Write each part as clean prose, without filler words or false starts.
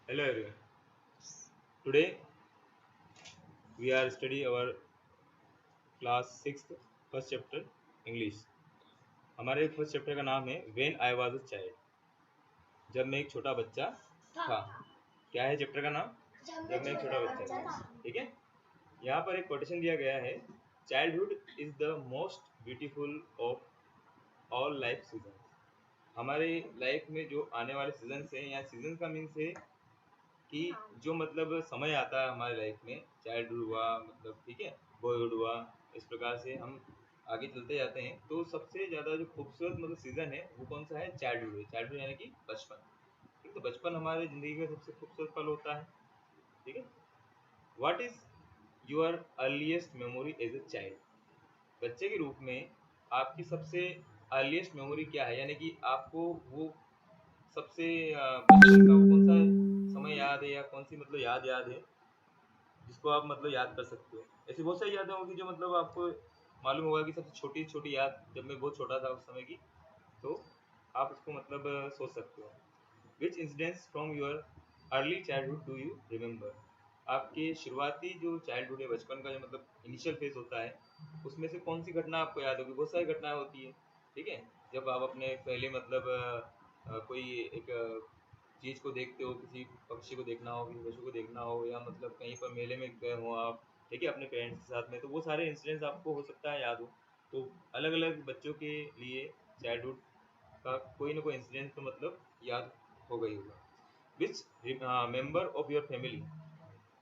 Hello everyone. Today we are study our class 6th first chapter English. हमारे first chapter का नाम है when I was a child, जब मैं एक छोटा बच्चा था। क्या है चैप्टर का नाम? जब मैं एक छोटा बच्चा था। ठीक है। यहाँ पर एक कोटेशन दिया गया है, childhood is the most beautiful of all life season. हमारे लाइफ में जो आने वाले सीजन हैं, या सीजन का मीन्स है कि जो मतलब समय आता है हमारे लाइफ में, चाइल्डहुड हुआ मतलब, ठीक है, बॉयहुड हुआ, इस प्रकार से हम आगे चलते जाते हैं। तो सबसे ज़्यादा जो खूबसूरत मतलब सीज़न है वो कौन सा है? चाइल्डहुड है। चाइल्डहुड यानी कि बचपन। ठीक, तो बचपन हमारे ज़िंदगी का सबसे खूबसूरत पल होता है। ठीक है। What is your earliest memory as a child? बच्चे के रूप में आपकी सबसे अर्लीस्ट मेमोरी क्या है, यानी कि आपको वो सबसे बचपन का वो कौन सा समय याद है, या कौन सी मतलब याद है जिसको आप मतलब याद कर सकते हो? ऐसी बहुत सारी यादें होंगी जो मतलब आपको मालूम होगा कि सबसे छोटी छोटी याद जब मैं बहुत छोटा था उस समय की, तो आप उसको मतलब सोच सकते हो। Which incidents from your early childhood do you remember? आपके शुरुआती जो चाइल्डहुड है, बचपन का जो मतलब इनिशियल फेज होता है, उसमें से कौन सी घटना आपको याद होगी? बहुत सारी घटनाएं होती है। ठीक है। जब आप अपने पहले मतलब कोई एक चीज़ को देखते हो, किसी पक्षी को देखना हो, किसी पशु को देखना हो, या मतलब कहीं पर मेले में गए हो आप, ठीक है, अपने पेरेंट्स के साथ में, तो वो सारे इंसिडेंट्स आपको हो सकता है याद हो। तो अलग अलग बच्चों के लिए चाइल्डहुड का कोई ना कोई इंसिडेंट तो मतलब याद हो गई होगा। Which member of your family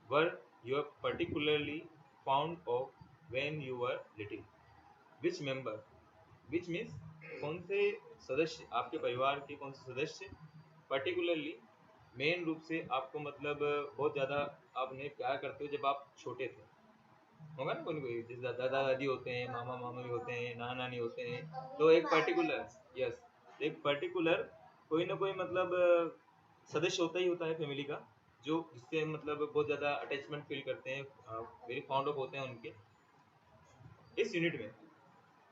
were you are particularly found of when you were little? Which member, which means कौन से सदस्य, आपके परिवार के कौन से सदस्य पर्टिकुलरली, मेन रूप से आपको मतलब बहुत ज़्यादा आप उन्हें प्यार करते हो जब आप छोटे थे? होगा ना कोई ना कोई, जैसे दादा दादी होते हैं, मामा मामी होते हैं, नाना नानी होते हैं, तो एक पर्टिकुलर, यस, एक पर्टिकुलर कोई ना कोई मतलब सदस्य होता ही होता है फैमिली का, जो जिससे मतलब बहुत ज़्यादा अटैचमेंट फील करते हैं, वेरी फाउंड ऑफ होते हैं उनके। इस यूनिट में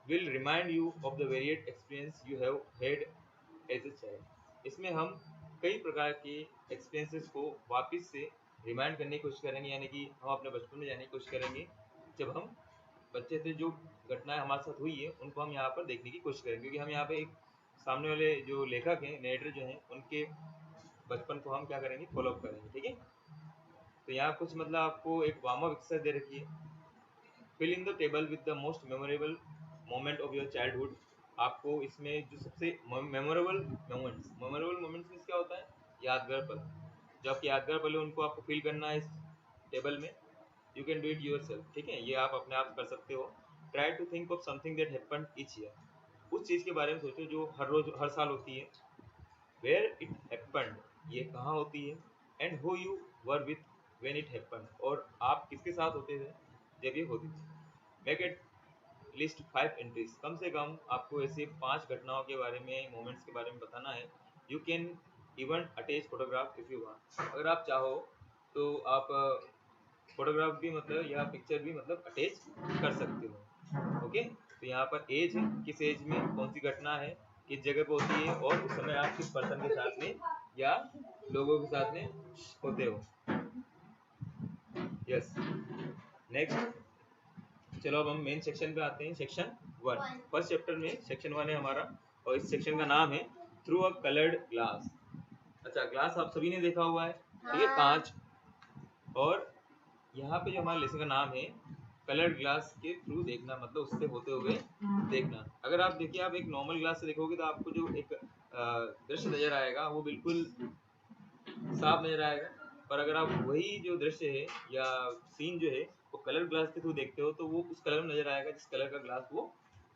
will remind you of the varied experience you have had as a child। इसमें हम कई प्रकार के एक्सपीरियंसेस को वापस से रिमाइंड करने की कोशिश करेंगे, यानी कि हम अपने बचपन में जाने की कोशिश करेंगे जब हम बच्चे थे। जो घटनाएं हमारे साथ हुई है उनको हम यहाँ पर देखने की कोशिश करेंगे, क्योंकि हम यहाँ पे एक सामने वाले जो लेखक हैं, नेरेटर जो हैं, उनके बचपन को हम क्या करेंगे? फॉलो अप करेंगे। ठीक है। तो यहाँ कुछ मतलब आपको एक वार्म अप एक्सरसाइज दे रखी है। Fill in the table with the most memorable moment of your childhood. आपको इसमें जो सबसे मेमोरेबल मोमेंट्स मीन्स क्या होता है? यादगार पल। जो आपके यादगार पल है उनको आपको फिल करना है इस टेबल में। You can do it yourself. ठीक है, ये आप अपने आप कर सकते हो। Try to think of something that happened each year. उस चीज़ के बारे में सोचो जो हर रोज हर साल होती है। वेयर इट हैपेंड, ये कहाँ होती है। And who you were with when it happened, और आप किसके साथ होते थे जब ये होती थी। Make it list 5 entries. कम से कम आपको ऐसे 5 घटनाओं के बारे में, मोमेंट्स के बारे में बताना है। You can even attach photograph if you want. अगर आप चाहो तो आप फोटोग्राफ भी मतलब, या पिक्चर भी मतलब अटैच कर सकते हो। ओके। तो यहाँ पर एज है, किस एज में कौन सी घटना है, किस जगह पे होती है, और उस समय आप किस पर्सन के साथ में या लोगों के साथ में होते हो। यस। नेक्स्ट, चलो अब हम मेन सेक्शन पे आते हैं। सेक्शन 1, फर्स्ट चैप्टर में सेक्शन 1 है हमारा, और इस सेक्शन का नाम है थ्रू अ कलर्ड ग्लास। अच्छा, ग्लास आप सभी ने देखा हुआ है, ठीक है, कांच। और यहाँ पे जो हमारे लेसन का नाम है, कलर्ड ग्लास के थ्रू देखना, मतलब उससे होते हुए देखना। अगर आप देखिए, आप एक नॉर्मल ग्लास से देखोगे तो आपको जो एक दृश्य नजर आएगा वो बिल्कुल साफ नजर आएगा। पर अगर आप वही जो दृश्य है या सीन जो है वो कलर ग्लास के थ्रू देखते हो, तो वो उस कलर में नजर आएगा जिस कलर का ग्लास वो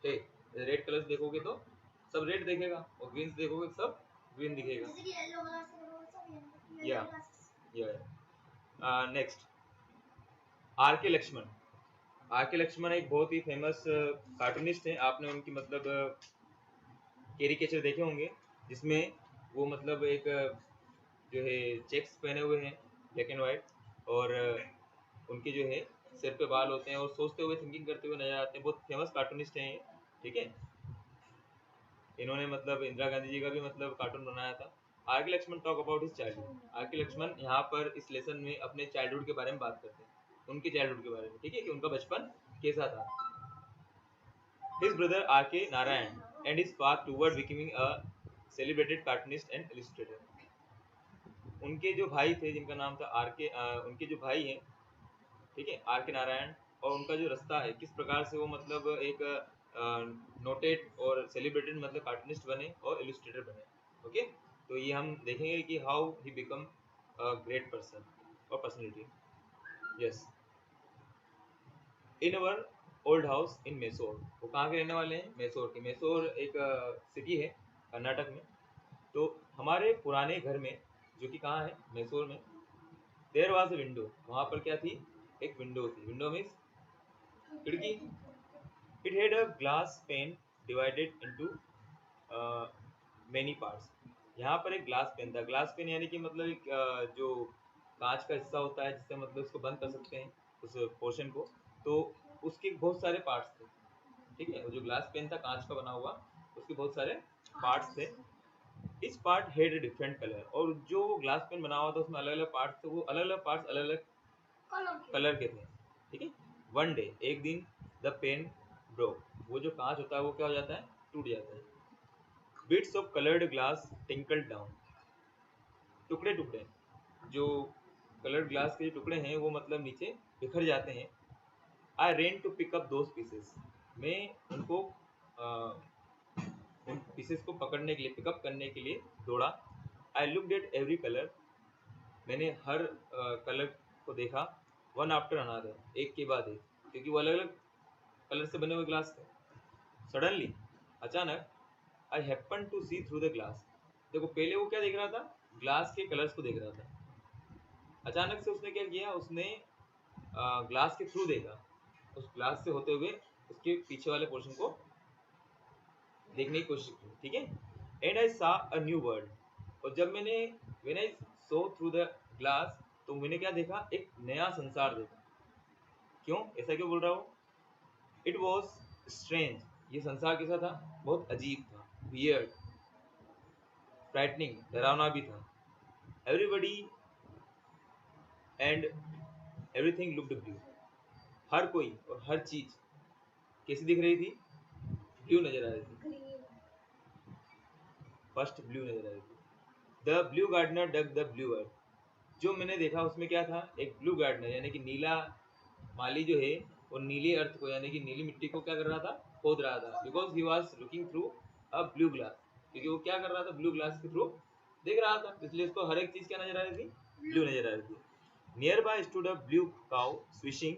है। रेड कलर देखोगे तो सब रेड दिखेगा, और ग्रीन देखोगे सब ग्रीन दिखेगा। या next, are K Lakshman. Are K Lakshman एक बहुत ही फेमस कार्टूनिस्ट है। आपने उनकी मतलब कैरिकेचर देखे होंगे, जिसमें वो मतलब एक जो है चेक्स पहने हुए हैं, ब्लैक एंड वाइट, और उनके जो है सिर पे बाल होते हैं, और सोचते हुए, थिंकिंग करते हुए नजर आते हैं। बहुत फेमस कार्टूनिस्ट हैं ये। ठीक है। इन्होंने मतलब इंदिरा गांधी जी का भी मतलब कार्टून बनाया था। R K Laxman talk about his childhood. R K Laxman यहाँ पर इस लेसन में अपने चाइल्डहुड के बारे में बात करते हैं, उनके चाइल्डहुड के बारे में, ठीक है, कि उनका बचपन कैसा था। हिज ब्रदर आर के Narayan and his path toward becoming a celebrated cartoonist and Illustrator. उनके जो भाई थे जिनका नाम था उनके जो भाई हैं, ठीक है, आर के नारायण, और उनका जो रास्ता है किस प्रकार से वो मतलब एक नोटेड और सेलिब्रेटेड मतलब कार्टूनिस्ट बने और इलस्ट्रेटर बने। ओके, तो ये हम देखेंगे कि how he become a great person और personality. Yes, in our old house in Mysore. वो कहाँ के रहने वाले हैं? मैसूर के। मैसूर एक सिटी है कर्नाटक में। तो हमारे पुराने घर में, जो कि कहाँ है? मैसूर में। There was a window. वहाँ पर क्या थी? एक विंडो थी। विंडो मीन्स खिड़की। It had a glass pane divided into many parts. यहाँ पर एक ग्लास पेन था। ग्लास पेन यानी कि मतलब एक जो कांच का हिस्सा होता है जिससे मतलब उसको बंद कर सकते हैं उस पोर्शन को, तो उसके बहुत सारे पार्ट्स थे, ठीक है। वो जो ग्लास पेन था कांच का बना हुआ, उसके बहुत सारे पार्ट्स थे। इस पार्ट हैड डिफरेंट कलर, और जो ग्लास पेन बना हुआ था उसमें अलग अलग पार्ट्स थे, वो अलग अलग पार्ट्स अलग अलग कलर के थे, ठीक है। वन डे, एक दिन, द पेन ब्रोक। वो जो कांच होता है वो क्या हो जाता है? टूट जाता है। Bits of coloured glass tinkled down. टुकड़े टुकड़े जो कलर्ड ग्लास के जो टुकड़े हैं वो मतलब नीचे बिखर जाते हैं। I ran to pick up those pieces. मैं उनको उन पीसेस को पकड़ने के लिए, पिकअप करने के लिए दौड़ा। I looked at every colour. मैंने हर कलर को देखा। वन आफ्टर अनदर, एक के बाद एक, क्योंकि वो अलग अलग कलर से बने हुए ग्लास थे। सडनली, अचानक, I happen to see through the glass. देखो, पहले वो क्या देख रहा था? ग्लास के कलर्स को देख रहा था। अचानक से उसने क्या किया? उसने ग्लास के थ्रू देखा, उस ग्लास से होते हुए उसके पीछे वाले पोर्शन को देखने की कोशिश की, ठीक है। एंड आई सा अ न्यू वर्ल्ड। और जब मैंने when I so through the glass, तो मैंने क्या देखा? एक नया संसार देखा। क्यों ऐसा क्यों बोल रहा हूँ? It was strange. ये संसार कैसा था? बहुत अजीब था, वियर्ड, फ्राइटनिंग, डरावना भी था। Everybody and everything looked blue. हर कोई और हर चीज कैसी दिख रही थी? ब्लू नजर आ रही थी। फर्स्ट ब्लू नजर आ रही थी। The blue gardener dug the blue earth. जो मैंने देखा उसमें क्या था? एक ब्लू गार्डनर यानी कि नीला माली जो है वो नीली अर्थ को यानी कि नीली मिट्टी को क्या कर रहा था? खोद रहा था। Because he was looking through a blue glass. क्योंकि वो क्या कर रहा था? ब्लू ग्लास के थ्रू देख रहा था, इसलिए उसको हर एक चीज क्या नजर आ रही थी? ब्लू नजर आ रही थी। Nearby stood a blue cow swishing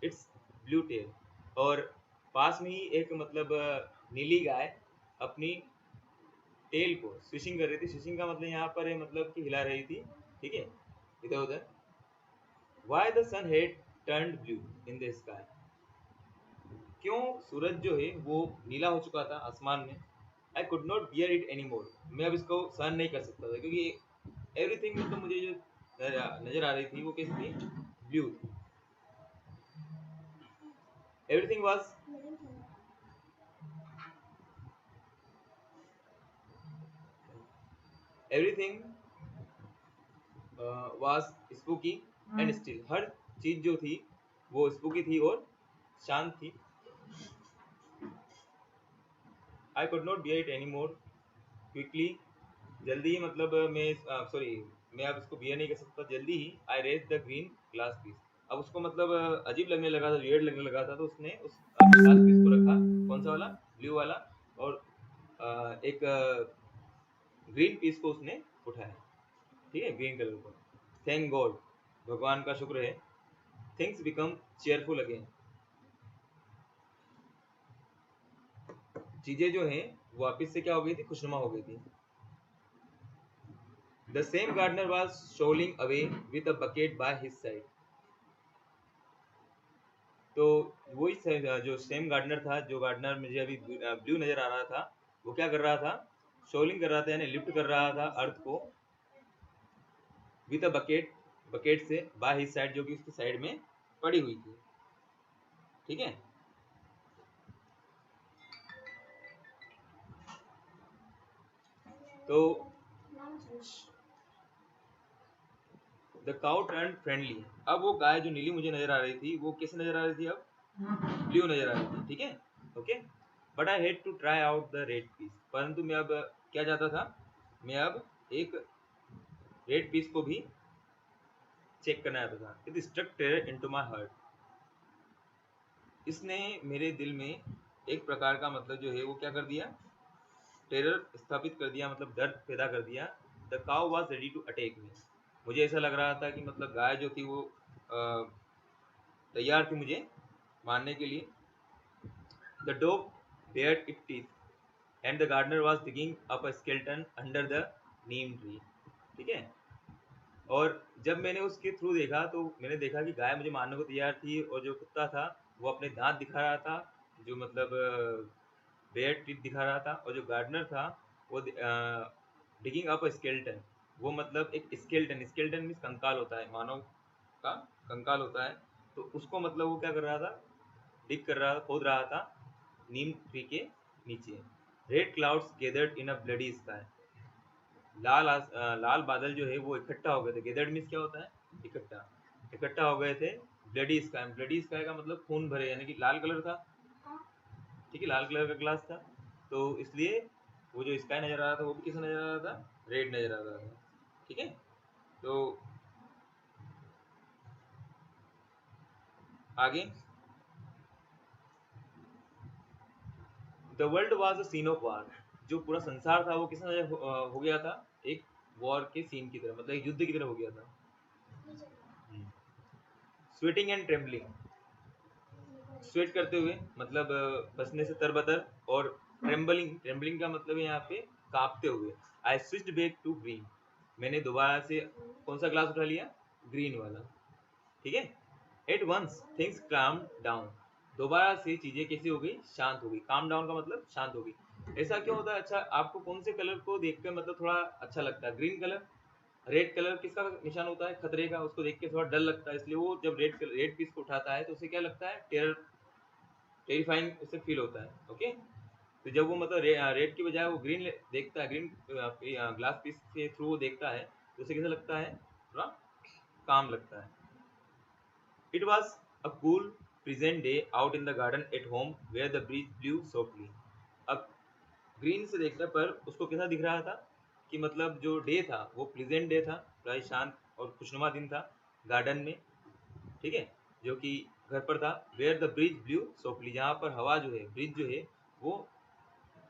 its blue tail. और पास में ही एक मतलब नीली गाय अपनी टेल को स्विशिंग कर रही थी। स्विशिंग का मतलब यहाँ पर है मतलब कि हिला रही थी, ठीक है, इधर उधर। Why the sun had turned blue in the sky. क्यों सूरज जो है वो नीला हो चुका था आसमान में। आई could not bear it any मोर। मैं अब इसको सहन नहीं कर सकता था, क्योंकि एवरीथिंग मतलब मुझे जो नजर आ रही थी वो कैसी थी? ब्लू थी। Everything was everything was spooky and still. हर चीज जो थी वो स्पूकी थी और शांत थी। I could not bear it any more quickly. जल्दी ही मतलब मैं अब इसको बियर नहीं कर सकता। जल्दी ही I raise the green glass piece. अब उसको मतलब अजीब लगने लगा था, वियर्ड लगने लगा था, तो उसने उस ग्लास पीस को रखा। कौन सा वाला? ब्लू वाला। और एक ग्रीन पीस को उसने उठाया, ठीक है, ग्रीन कलर को। थैंक गॉड, भगवान का शुक्र है। Things become cheerful again. चीजें जो हैं वो वापिस से क्या हो गई थी? खुशनुमा हो गई थी। The same gardener was strolling away with a bucket by his side. तो वही जो सेम गार्डनर था, जो गार्डनर मुझे अभी ब्लू नजर आ रहा था, वो क्या कर रहा था? शोलिंग कर रहा था, यानी लिफ्ट कर रहा था अर्थ को विद अ बकेट, बकेट से, बाय हिज साइड, जो कि उसकी साइड में पड़ी हुई थी, ठीक है। तो द काउ टर्न फ्रेंडली। अब वो गाय जो नीली मुझे नजर आ रही थी वो कैसे नजर आ रही थी, अब ब्लू नजर आ रही थी, ठीक है, okay. But I had to try out the red piece, परंतु मैं अब क्या चाहता था, मैं अब एक रेड पीस को भी चेक करना चाहता था। It struck terror into my heart. इसने मेरे दिल में एक प्रकार का मतलब जो है वो क्या कर दिया, टेरर स्थापित कर दिया, मतलब दर्द पैदा कर दिया। The cow was ready to attack me. मुझे ऐसा लग रहा था कि मतलब गाय जो थी वो तैयार थी मुझे मारने के लिए। The dog bared it teeth and the gardener was digging up a skeleton under the neem tree, ठीक है। और जब मैंने उसके थ्रू देखा तो मैंने देखा कि गाय मुझे मारने को तैयार थी, और जो कुत्ता था वो अपने दांत दिखा रहा था, जो मतलब बेयर टीथ दिखा रहा था, और जो गार्डनर था वो डिगिंग अप अ स्केलेटन, वो मतलब एक स्केलेटन, स्केलेटन मीन्स कंकाल होता है, मानव का कंकाल होता है, तो उसको मतलब वो क्या कर रहा था, डिग कर रहा था, खोद रहा था नीम ट्री के नीचे। Red clouds gathered in a bloody sky. लाल बादल जो है वो इकट्ठा हो गए थे। गेदर्ड मीन्स क्या होता है, इकट्ठा, इकट्ठा हो गए थे ब्लडी स्काई। ब्लडी स्काई का मतलब खून भरे, यानी कि लाल कलर था, ठीक है, लाल कलर का ग्लास था, तो इसलिए वो जो स्काई नजर आ रहा था वो भी किसा नजर आ रहा था, रेड नजर आ रहा था, ठीक है। तो आगे, the world was a scene of war. जो पूरा संसार था वो किस नजर हो गया था, एक वॉर के सीन की तरह, मतलब एक युद्ध की तरह हो गया था। स्वेटिंग एंड ट्रेम्बलिंग, स्वेट करते हुए मतलब पसीने से तरबतर, और ट्रेम्बलिंग, ट्रेम्बलिंग का मतलब है यहाँ पे कांपते हुए। I switched back to green, मैंने दोबारा से कौन सा ग्लास उठा लिया, ग्रीन वाला, ठीक है। At once things calm down, दोबारा से चीजें कैसी हो गई, शांत हो गई। काम डाउन का मतलब शांत हो गई। ऐसा क्यों होता है, अच्छा आपको कौन से कलर को देखकर मतलब थोड़ा अच्छा लगता है, ग्रीन कलर, रेड कलर किसका निशान होता है, खतरे का, उसको देख के थोड़ा डर लगता है, इसलिए वो जब रेड पीस को उठाता है तो उसे क्या लगता है, टेरिफाइंग उसे फील होता है, ओके। तो जब वो मतलब रेड की बजाय वो ग्रीन देखता है, ग्रीन ग्लास पीस के थ्रू वो देखता है, तो उसे कैसा लगता है, थोड़ा काम लगता है। It was a cool pleasant day out in the garden at home where the breeze blew softly. अब ग्रीन से देखने पर उसको कैसा दिख रहा था, कि मतलब जो डे था वो प्लेजेंट डे था, बड़ा शांत और खुशनुमा दिन था गार्डन में, ठीक है, जो कि घर पर था। Where the breeze blew softly, जहाँ पर हवा जो है, ब्रिज जो है वो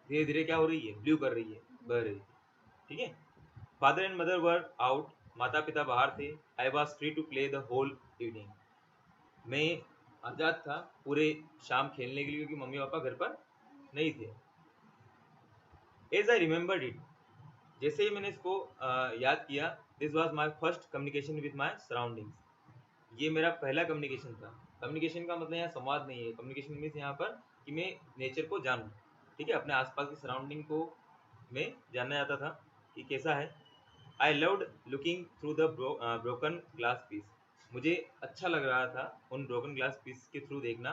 धीरे धीरे क्या हो रही है, ब्लू कर रही है, बह रही है, ठीक है। Father and mother were out, माता पिता बाहर थे। I was free to play the whole evening, मैं आज़ाद था पूरे शाम खेलने के लिए, क्योंकि मम्मी पापा घर पर नहीं थे। एज आई रिमेंबर्ड इट, जैसे ही मैंने इसको याद किया, this was my first communication with my surroundings, ये मेरा पहला कम्युनिकेशन था। कम्युनिकेशन का मतलब यहाँ संवाद नहीं है, कम्युनिकेशन मीन्स यहाँ पर कि मैं नेचर को जानूँ, ठीक है, अपने आसपास की सराउंडिंग को मैं जानना चाहता था कि कैसा है। I loved looking through the broken glass piece, मुझे अच्छा लग रहा था उन ब्रोकन ग्लास पीस के थ्रू देखना।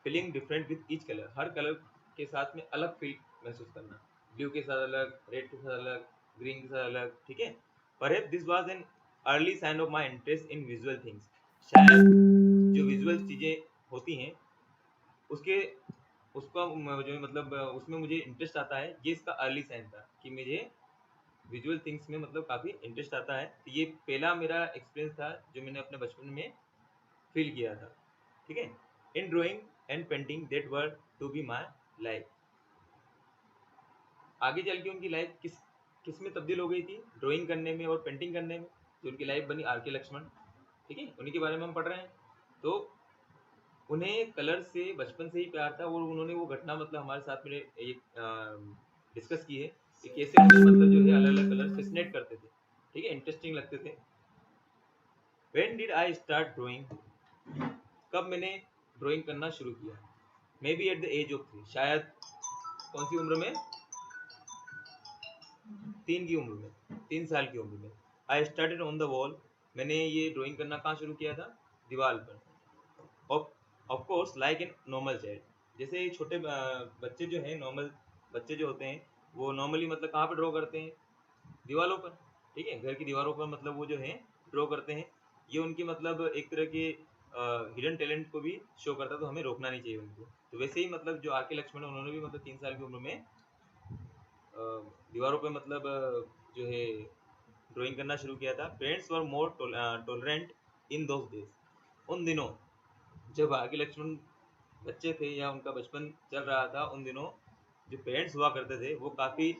Feeling different with each colour, हर कलर के साथ में अलग फील महसूस करना, ब्लू के साथ अलग, रेड के साथ अलग, ग्रीन के साथ अलग, ठीक है। Perhaps this was an early sign of my interest in visual things, शायद जो विजुअल चीज़ें होती हैं उसके उसका जो मतलब उसमें मुझे इंटरेस्ट आता है, ये इसका अर्ली साइन था कि मुझे विजुअल थिंग्स में मतलब काफ़ी इंटरेस्ट आता है। तो ये पहला मेरा एक्सपीरियंस था जो मैंने अपने बचपन में फील किया था, ठीक है। In drawing and painting that were to be my life, आगे चल के उनकी लाइफ किस किस में तब्दील हो गई थी, ड्राइंग करने में और पेंटिंग करने में, जो उनकी लाइफ बनी आर के लक्ष्मण, ठीक है, उन्हीं के बारे में हम पढ़ रहे हैं। तो उन्हें कलर से बचपन से ही प्यार था, और उन्होंने वो घटना मतलब हमारे साथ में एक डिस्कस की है कि कैसे उन्हें मतलब जो है अलग अलग कलर फेसिनेट करते थे, ठीक है, इंटरेस्टिंग लगते थे। When did I start drawing, कब मैंने ड्राइंग करना शुरू किया, maybe at the age of 3, शायद कौन सी उम्र में, 3 की उम्र में, 3 साल की उम्र में। I started on the wall, मैंने ये ड्राइंग करना कहाँ शुरू किया था, दीवार पर। Of course like an normal child, जैसे छोटे बच्चे जो हैं, नॉर्मल बच्चे जो होते हैं वो नॉर्मली मतलब कहाँ पर ड्रॉ करते हैं, दीवारों पर, ठीक है, घर की दीवारों पर मतलब वो जो है ड्रॉ करते हैं। ये उनकी मतलब एक तरह के हिडन टैलेंट को भी शो करता है, तो हमें रोकना नहीं चाहिए उनको। तो वैसे ही मतलब जो आके लक्ष्मण है उन्होंने भी मतलब 3 साल की उम्र में दीवारों पे मतलब जो है ड्राइंग करना शुरू किया था। Parents were more tolerant in those days. उन दिनों जब आगे लक्ष्मण बच्चे थे या उनका बचपन चल रहा था, उन दिनों जो पेरेंट्स हुआ करते थे वो काफ़ी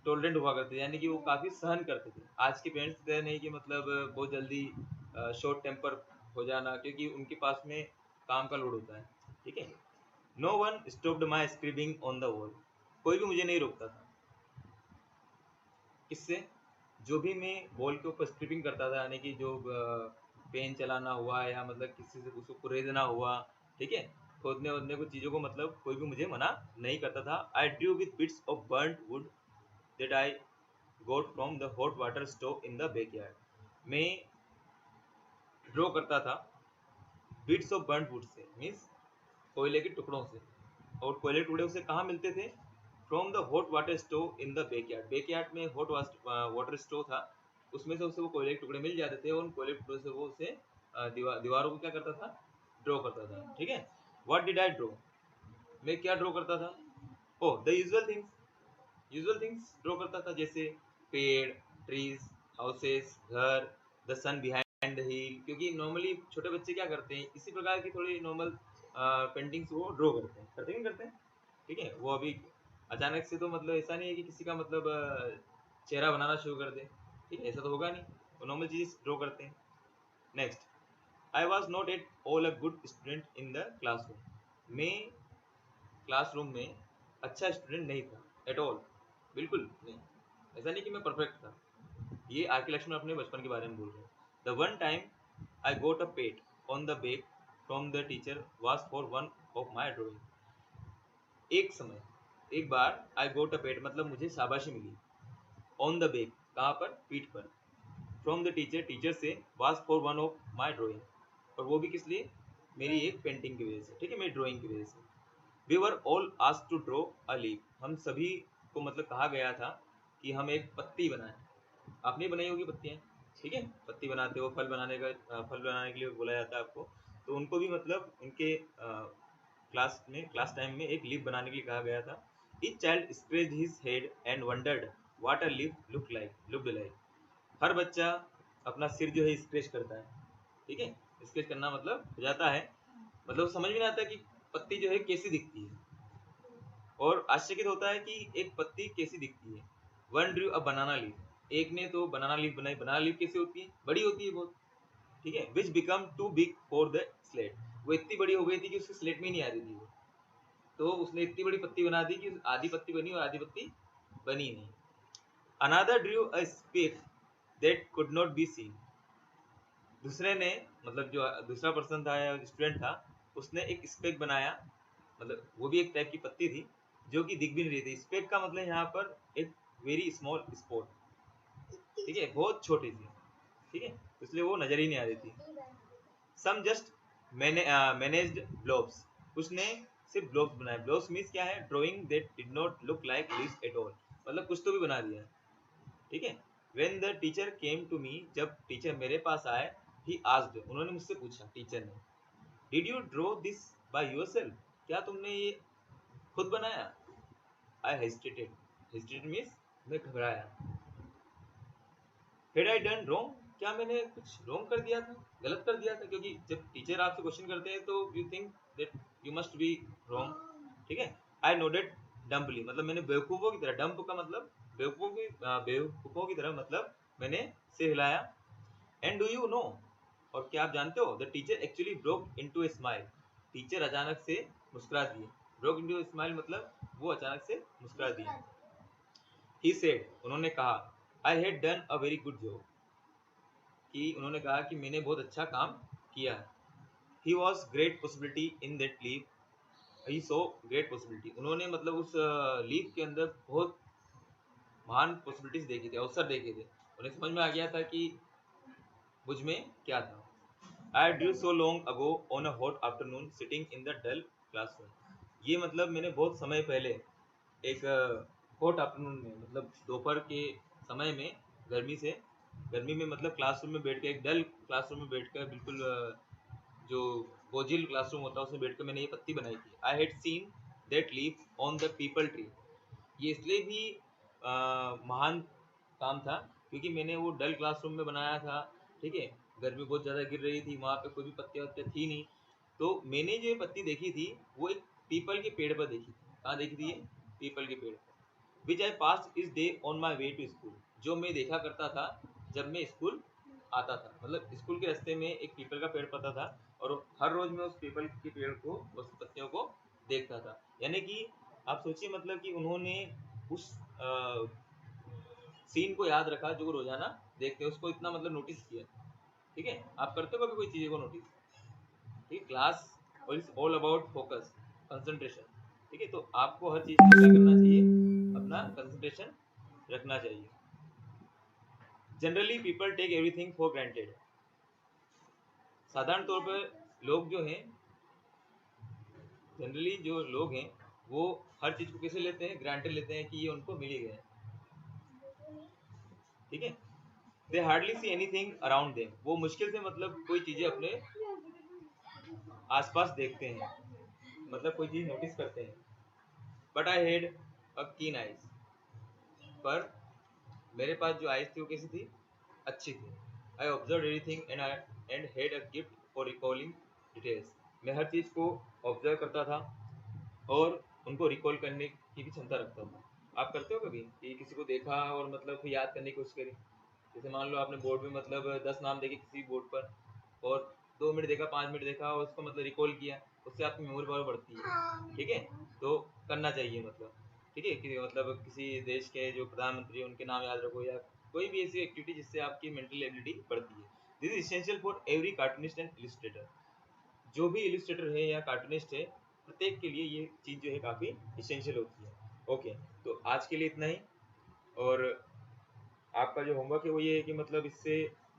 टॉलरेंट हुआ करते थे, यानी कि वो काफ़ी सहन करते थे। आज के पेरेंट्स तो नहीं कि मतलब बहुत जल्दी शॉर्ट टेम्पर हो जाना, क्योंकि उनके पास में काम का लोड होता है। ठीक है, no one stopped my scribbling on the wall. कोई भी मुझे नहीं रोकता था। किससे? जो भी मैं वॉल के ऊपर स्क्रिपिंग करता था, यानी कि जो पेन चलाना हुआ या मतलब किसी से उसको कुरेदना हुआ, ठीक है, खोदने वोदने को चीज़ों को, मतलब कोई भी मुझे मना नहीं करता था। I drew with bits of burnt wood that I got from the hot water stove in the backyard. मैं ड्रॉ करता था बिट्स ऑफ बर्न्ड वुड से, मीन्स कोयले के टुकड़ों से। और कोयले के टुकड़े उसे कहाँ मिलते थे? From the hot water stove in the backyard. Backyard में हॉट वाटर स्टोव था, उसमें से उसे वो कोयले के टुकड़े मिल जाते थे, और उन कोयले के टुकड़े से वो उसे दीवारों को क्या करता था? ड्रॉ करता था। ठीक है, व्हाट डिड आई ड्रॉ? मैं क्या ड्रॉ करता था? Oh, the usual things draw करता था, जैसे पेड़, ट्रीज, हाउसेस, घर, the sun behind the hill. क्योंकि नॉर्मली छोटे बच्चे क्या करते हैं, इसी प्रकार की थोड़ी नॉर्मल पेंटिंग्स वो ड्रॉ करते हैं, करते नहीं करते? ठीक है, वो अभी अचानक से तो मतलब ऐसा नहीं है कि किसी का मतलब चेहरा बनाना शुरू कर दे, ठीक है, ऐसा तो होगा नहीं, वो नॉर्मल चीज ड्रॉ करते हैं। Next, I was not at all a good student in the classroom. मैं क्लासरूम में अच्छा स्टूडेंट नहीं था, एट ऑल, बिल्कुल नहीं। ऐसा नहीं कि मैं परफेक्ट था। ये आके लक्ष्मण अपने बचपन के बारे में बोल रहे हैं। The one time I got a pat on the back from the teacher was for one of my drawing. एक समय, एक बार, आई गोट अ पेट मतलब मुझे शाबाशी मिली, ऑन द बैक, कहाँ पर? पीठ पर, फ्रॉम द टीचर, टीचर से, was for one of my drawing, और वो भी किस लिए? मेरी एक पेंटिंग की वजह से, ठीक है, मेरी ड्राइंग की वजह से। We were all asked to draw a leaf. हम सभी को मतलब कहा गया था कि हम एक पत्ती बनाएं। आपने बनाई होगी पत्तियाँ, ठीक है, पत्ती बनाते हो, फल बनाने का फल बनाने के लिए बोला जाता है आपको। तो उनको भी मतलब उनके क्लास टाइम में एक लीफ बनाने के लिए कहा गया था। Each child scratch his head and wondered what a leaf looked like. हर बच्चा अपना सिर जो है स्क्रेच करता है, ठीक है, स्केच करना मतलब हो जाता है, मतलब समझ में नहीं आता कि पत्ती जो है कैसी दिखती है, और आश्चर्यचकित होता है कि एक पत्ती कैसी दिखती है। One drew a banana leaf, एक ने तो बनाना लीफ बनाई। बनाना लीफ कैसी होती है? बड़ी होती है बहुत, ठीक है, which become too big for the slate. वो इतनी बड़ी हो गई थी कि उसकी स्लेट में ही नहीं आ रही थी वो, तो उसने इतनी बड़ी पत्ती बना दी कि आधी पत्ती बनी और आधी पत्ती बनी नहीं। Another drew a speck that could not be seen. दूसरे ने, मतलब जो दूसरा पर्सन था या स्टूडेंट था, उसने एक स्पेक बनाया, मतलब वो भी एक टाइप की पत्ती थी जो कि दिख भी नहीं रही थी। स्पेक का मतलब यहाँ पर एक वेरी स्मॉल स्पॉट, ठीक है, बहुत छोटी सी, ठीक है, इसलिए वो नजर ही नहीं आ रही थी। सम जस्ट मैनेज्ड ब्लॉब्स, उसने सिर्फ ब्लॉब्स बनाए। ब्लॉब्स मीन्स क्या है? Drawing that did not look like leaves at all, मतलब कुछ तो भी बना दिया, ठीक है। When the teacher came to me, जब टीचर मेरे पास आए, ही आस्क्ड, उन्होंने मुझसे पूछा, टीचर ने, did you draw this by yourself, क्या तुमने ये खुद बनाया? आई हेजिटेटेड, हेजिटेटेड मीन्स मैं घबराया। हैड आई डन रॉन्ग, क्या मैंने कुछ रॉन्ग कर दिया था, गलत कर दिया था? क्योंकि जब टीचर आपसे क्वेश्चन करते हैं तो you think that you must be wrong, ठीक है। आई नोडेड डम्पली, मतलब मैंने बेवकूफ़ों की तरह, डम्प का मतलब बेवकूफ़ों की तरह, मतलब मैंने सिर हिलाया। एंड डू यू नो, और क्या आप जानते हो, the teacher actually broke into a smile, teacher अचानक से मुस्कुरा दिए। ब्रोक इनटू ए स्माइल मतलब वो अचानक से मुस्कुरा दिए। ही सेड, उन्होंने कहा, I had done a very good job, कि उन्होंने कहा कि मैंने बहुत अच्छा काम किया। He was great possibility in that leave, he so great possibility, उन्होंने मतलब उस लीव के अंदर बहुत महान पॉसिबिलिटीज देखी थी, अवसर देखे थे। उन्हें समझ में आ गया था कि मुझ में क्या था। I drew so long ago on a hot afternoon sitting in the dull classroom, ये मतलब मैंने बहुत समय पहले एक हॉट आफ्टरनून में, मतलब दोपहर के समय में गर्मी में मतलब क्लासरूम में बैठ के, एक डल क्लासरूम में बैठ कर, बिल्कुल जो बोझिल क्लासरूम होता है उसमें बैठकर मैंने ये पत्ती बनाई थी। I had seen that leaf on the people tree. ये इसलिए भी महान काम था क्योंकि मैंने वो डल क्लासरूम में बनाया था, ठीक है। गर्मी बहुत ज़्यादा गिर रही थी, वहाँ पे कोई भी पत्तियाँ वत्तियाँ थी नहीं, तो मैंने जो ये पत्ती देखी थी वो एक पीपल के पेड़ पर देखी थी। कहाँ देखी थी ये? पीपल के पेड़ पर। विच I pass is day on my way to school, जो मैं देखा करता था जब मैं स्कूल आता था। मतलब स्कूल के रास्ते में एक पीपल का पेड़ पड़ता था और हर रोज मैं उस पीपल के पेड़ को, उस पत्तियों को देखता था। यानी कि आप सोचिए मतलब कि उन्होंने उस सीन को याद रखा जो वो रोजाना देखते हैं, उसको इतना मतलब नोटिस किया। ठीक है, आप करते हो कभी कोई चीज़ को नोटिस? ठीक है, class is all about focus, concentration. ठीक है, तो आपको हर चीज़ में क्या करना चाहिए? अपना कंसंट्रेशन रखना चाहिए। Generally people take everything for granted. साधारण तौर पर लोग जो हैं, जनरली जो लोग हैं वो हर चीज़ को कैसे लेते हैं? ग्रांटेड लेते हैं कि ये उनको मिल ही गया है। ठीक है, they hardly see anything around them. वो मुश्किल से मतलब कोई चीज़ें अपने आसपास देखते हैं, मतलब कोई चीज़ नोटिस करते हैं। बट आई हैड अ कीन आइज, पर मेरे पास जो आइज थी वो कैसी थी? अच्छी थी। I observe everything and had a gift for recalling details. मैं हर चीज़ को ऑब्जर्व करता था और उनको रिकॉल करने की भी क्षमता रखता था। आप करते हो कभी कि किसी को देखा और मतलब फिर याद करने की कोशिश करी? जैसे मान लो आपने बोर्ड में मतलब 10 नाम देखे किसी बोर्ड पर, और 2 मिनट देखा, 5 मिनट देखा और उसको मतलब रिकॉल किया, उससे आपकी मेमोरी पावर बढ़ती है। ठीक है, तो करना चाहिए मतलब। ठीक है, कि मतलब किसी देश के जो प्रधानमंत्री उनके नाम याद रखो, या कोई भी ऐसी एक्टिविटी जिससे आपकी मेंटल एबिलिटी बढ़ती है। This is essential for every cartoonist and Illustrator. जो भी इलिस्ट्रेटर है या कार्टूनिस्ट है, प्रत्येक के लिए ये चीज़ जो है काफ़ी इसेंशियल होती है। ओके, तो आज के लिए इतना ही। और आपका जो होमवर्क है वो ये है कि मतलब इससे,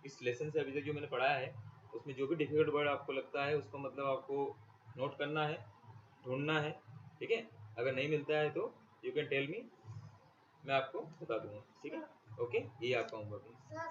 इस लेसन से अभी तक जो मैंने पढ़ाया है उसमें जो भी डिफिकल्ट वर्ड आपको लगता है उसको मतलब आपको नोट करना है, ढूंढना है। ठीक है, अगर नहीं मिलता है तो यू कैन टेल मी, मैं आपको बता दूंगा। ठीक है, ओके, ये आपका होमवर्क है।